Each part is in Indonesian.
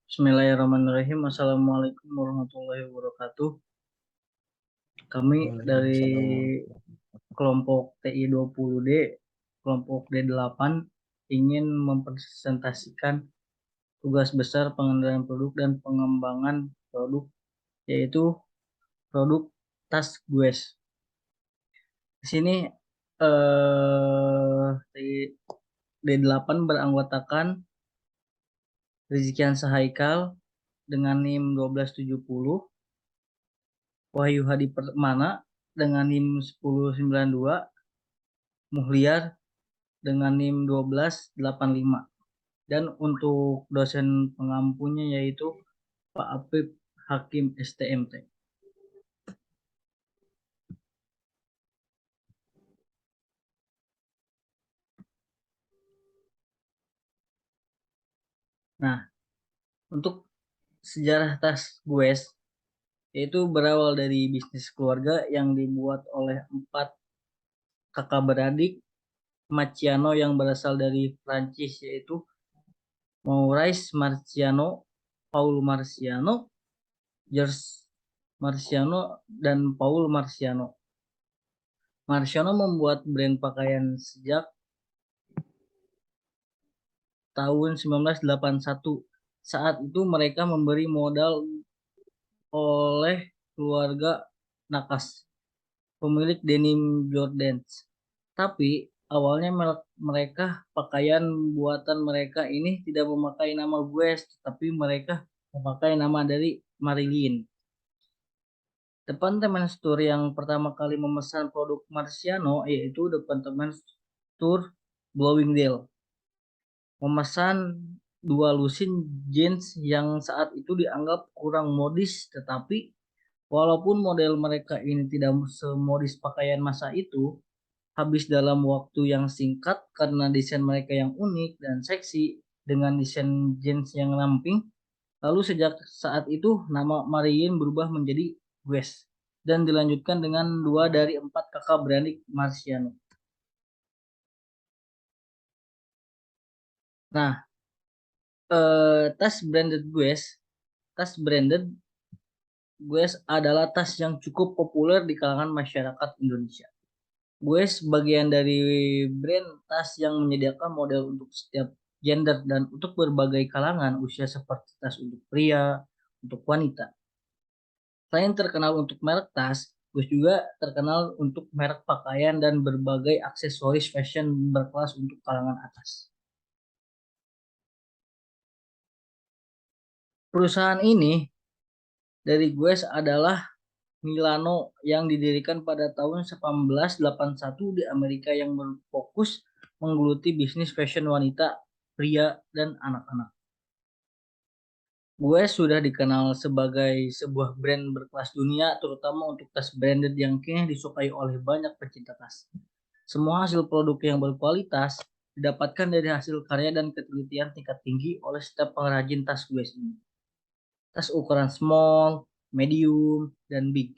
Bismillahirrahmanirrahim. Assalamualaikum warahmatullahi wabarakatuh. Kami dari Waalaikumsalam. kelompok TI20D, kelompok D8 ingin mempresentasikan tugas besar pengendalian produk dan pengembangan produk, yaitu produk tas Gues. Di sini TI D8 beranggotakan Rizkian Sahaikal dengan NIM 1270, Wahyu Hadi Permana dengan NIM 1092, Muhliar dengan NIM 1285. Dan untuk dosen pengampunya yaitu Pak Apip Hakim STMT. Nah, untuk sejarah tas Gues yaitu berawal dari bisnis keluarga yang dibuat oleh 4 kakak beradik Marciano yang berasal dari Prancis, yaitu Maurice Marciano, Paul Marciano, George Marciano, dan Paul Marciano. Marciano membuat brand pakaian sejak tahun 1981. Saat itu mereka memberi modal oleh keluarga Nakas, pemilik Denim Jordans. Tapi awalnya mereka pakaian buatan mereka ini tidak memakai nama Guess, tapi mereka memakai nama dari Marilyn. Departemen Store yang pertama kali memesan produk Marciano yaitu Departemen Store Bloomingdale. Memesan dua lusin jeans yang saat itu dianggap kurang modis, tetapi walaupun model mereka ini tidak semodis pakaian masa itu, habis dalam waktu yang singkat karena desain mereka yang unik dan seksi dengan desain jeans yang ramping. Lalu sejak saat itu nama Mariin berubah menjadi Guess dan dilanjutkan dengan 2 dari 4 kakak beradik Marciano. Nah, tas branded Guess adalah tas yang cukup populer di kalangan masyarakat Indonesia. Guess bagian dari brand tas yang menyediakan model untuk setiap gender dan untuk berbagai kalangan usia, seperti tas untuk pria, untuk wanita. Selain terkenal untuk merek tas, Guess juga terkenal untuk merek pakaian dan berbagai aksesoris fashion berkelas untuk kalangan atas. Perusahaan ini dari Guess adalah Milano yang didirikan pada tahun 1981 di Amerika, yang berfokus menggeluti bisnis fashion wanita, pria, dan anak-anak. Guess sudah dikenal sebagai sebuah brand berkelas dunia, terutama untuk tas branded yang kini disukai oleh banyak pecinta tas. Semua hasil produk yang berkualitas didapatkan dari hasil karya dan ketelitian tingkat tinggi oleh setiap pengrajin tas Guess ini. Tas ukuran small, medium, dan big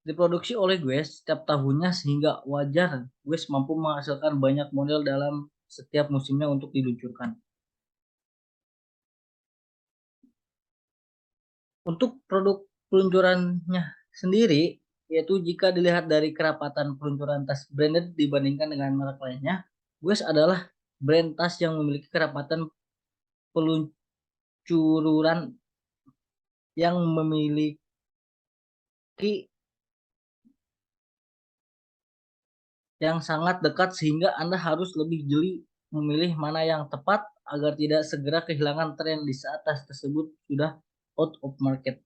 diproduksi oleh Guess setiap tahunnya, sehingga wajar Guess mampu menghasilkan banyak model dalam setiap musimnya untuk diluncurkan. Untuk produk peluncurannya sendiri, yaitu jika dilihat dari kerapatan peluncuran tas branded dibandingkan dengan merek lainnya, Guess adalah brand tas yang memiliki kerapatan peluncuran yang memiliki yang sangat dekat, sehingga Anda harus lebih jeli memilih mana yang tepat agar tidak segera kehilangan tren di saat tas tersebut sudah out of market.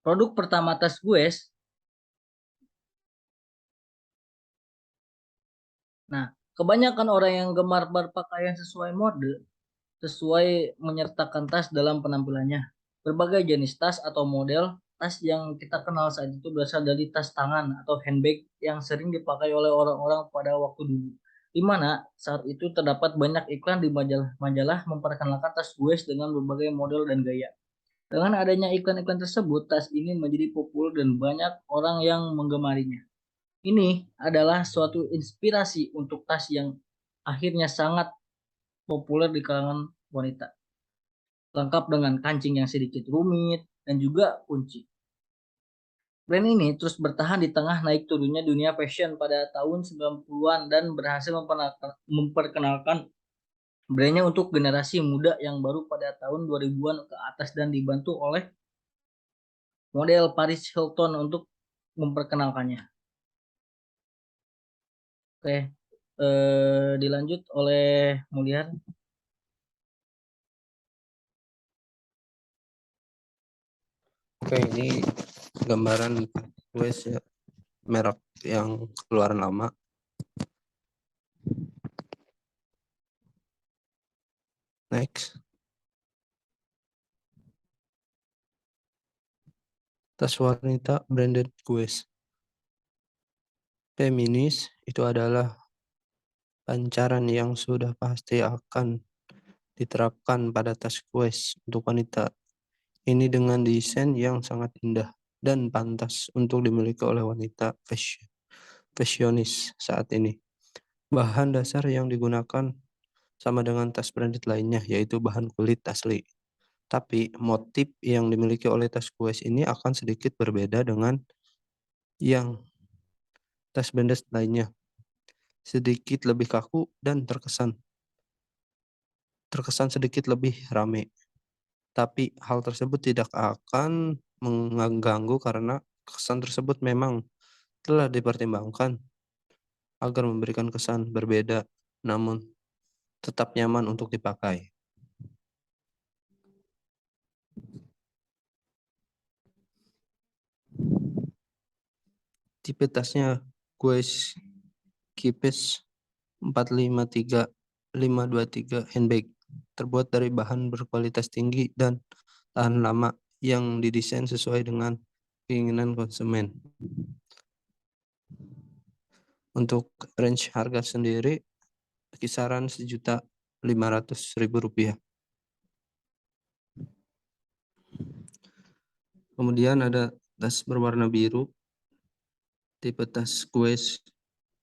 Produk pertama tas Guess. Nah, kebanyakan orang yang gemar berpakaian sesuai mode, sesuai menyertakan tas dalam penampilannya. Berbagai jenis tas atau model tas yang kita kenal saat itu berasal dari tas tangan atau handbag yang sering dipakai oleh orang-orang pada waktu dulu, di mana saat itu terdapat banyak iklan di majalah-majalah memperkenalkan tas Guess dengan berbagai model dan gaya. Dengan adanya iklan-iklan tersebut, tas ini menjadi populer dan banyak orang yang menggemarinya. Ini adalah suatu inspirasi untuk tas yang akhirnya sangat populer di kalangan wanita, lengkap dengan kancing yang sedikit rumit dan juga kunci. Brand ini terus bertahan di tengah naik turunnya dunia fashion pada tahun 90-an dan berhasil memperkenalkan brandnya untuk generasi muda yang baru pada tahun 2000-an ke atas dan dibantu oleh model Paris Hilton untuk memperkenalkannya. Oke, dilanjut oleh Mulyar. Oke, ini gambaran West ya, merek yang keluaran lama. Next. Tas wanita branded Guess. Feminis itu adalah pancaran yang sudah pasti akan diterapkan pada tas Guess untuk wanita. Ini dengan desain yang sangat indah dan pantas untuk dimiliki oleh wanita fashionis saat ini. Bahan dasar yang digunakan sama dengan tas branded lainnya, yaitu bahan kulit asli. Tapi motif yang dimiliki oleh tas Guess ini akan sedikit berbeda dengan yang tas branded lainnya. Sedikit lebih kaku dan terkesan sedikit lebih ramai. Tapi hal tersebut tidak akan mengganggu karena kesan tersebut memang telah dipertimbangkan agar memberikan kesan berbeda namun tetap nyaman untuk dipakai. Tipe tasnya Guess Keepes 453523 handbag, terbuat dari bahan berkualitas tinggi dan tahan lama yang didesain sesuai dengan keinginan konsumen. Untuk range harga sendiri kisaran Rp1.500.000. Kemudian ada tas berwarna biru, tipe tas Guess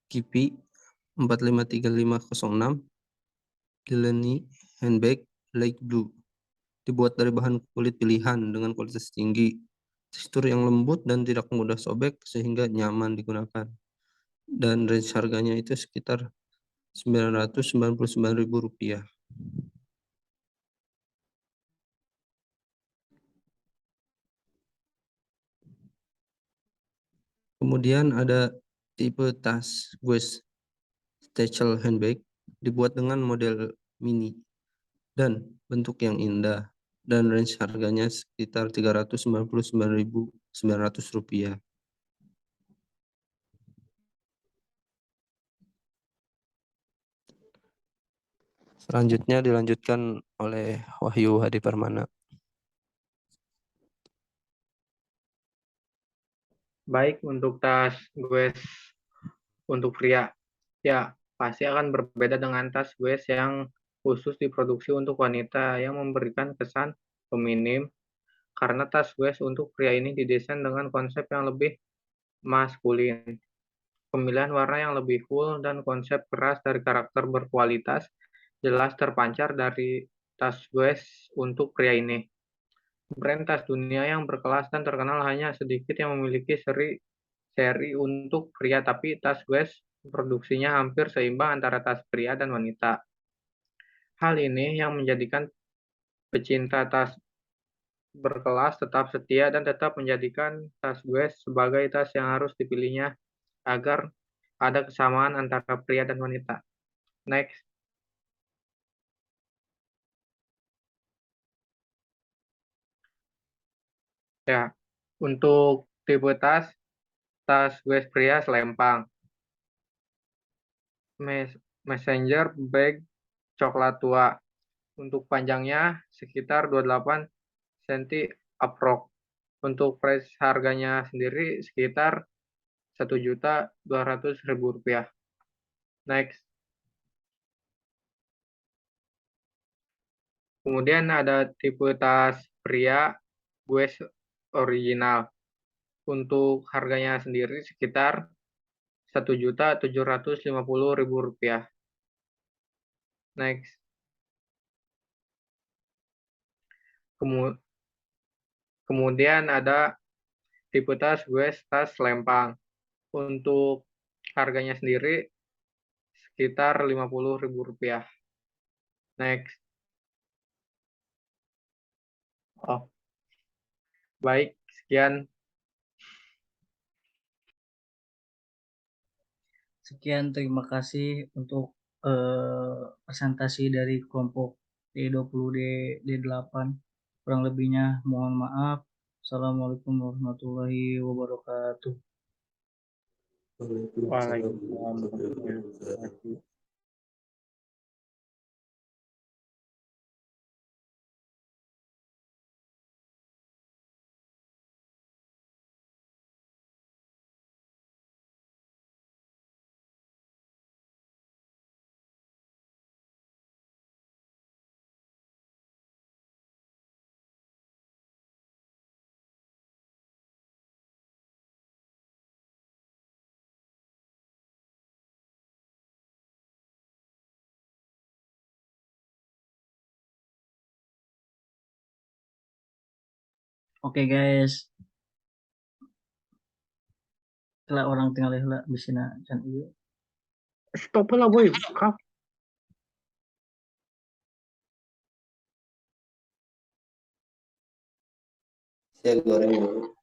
Kipi 453506, Delaney handbag light blue, dibuat dari bahan kulit pilihan dengan kualitas tinggi, tekstur yang lembut dan tidak mudah sobek sehingga nyaman digunakan. Dan range harganya itu sekitar Rp999.000. Kemudian ada tipe tas Guess Satchel handbag, dibuat dengan model mini dan bentuk yang indah, dan range harganya sekitar Rp399.900. Selanjutnya dilanjutkan oleh Wahyu Hadi Permana. Baik, untuk tas Guess untuk pria, ya pasti akan berbeda dengan tas Guess yang khusus diproduksi untuk wanita yang memberikan kesan feminim, karena tas Guess untuk pria ini didesain dengan konsep yang lebih maskulin. Pemilihan warna yang lebih cool dan konsep keras dari karakter berkualitas jelas terpancar dari tas Guess untuk pria ini. Brand tas dunia yang berkelas dan terkenal hanya sedikit yang memiliki seri untuk pria, tapi tas Guess produksinya hampir seimbang antara tas pria dan wanita. Hal ini yang menjadikan pecinta tas berkelas tetap setia dan tetap menjadikan tas Guess sebagai tas yang harus dipilihnya agar ada kesamaan antara pria dan wanita. Next. Ya, untuk tipe tas Guess pria selempang. Messenger bag coklat tua. Untuk panjangnya sekitar 28 cm aprok. Untuk price harganya sendiri sekitar Rp1.200.000. Next. Kemudian ada tipe tas pria Guess original. Untuk harganya sendiri sekitar Rp1.750.000. Next. Kemudian ada tipe tas gue tas lempang. Untuk harganya sendiri sekitar Rp50.000. Next. Oh, baik, sekian. Sekian, terima kasih untuk presentasi dari kelompok D20 D8. Kurang lebihnya mohon maaf. Assalamualaikum warahmatullahi wabarakatuh. Waalaikumsalam warahmatullahi wabarakatuh. Oke guys, kalau orang tinggal lah bisa can iya. Stop lah boy. Kap. Saya goreng dulu.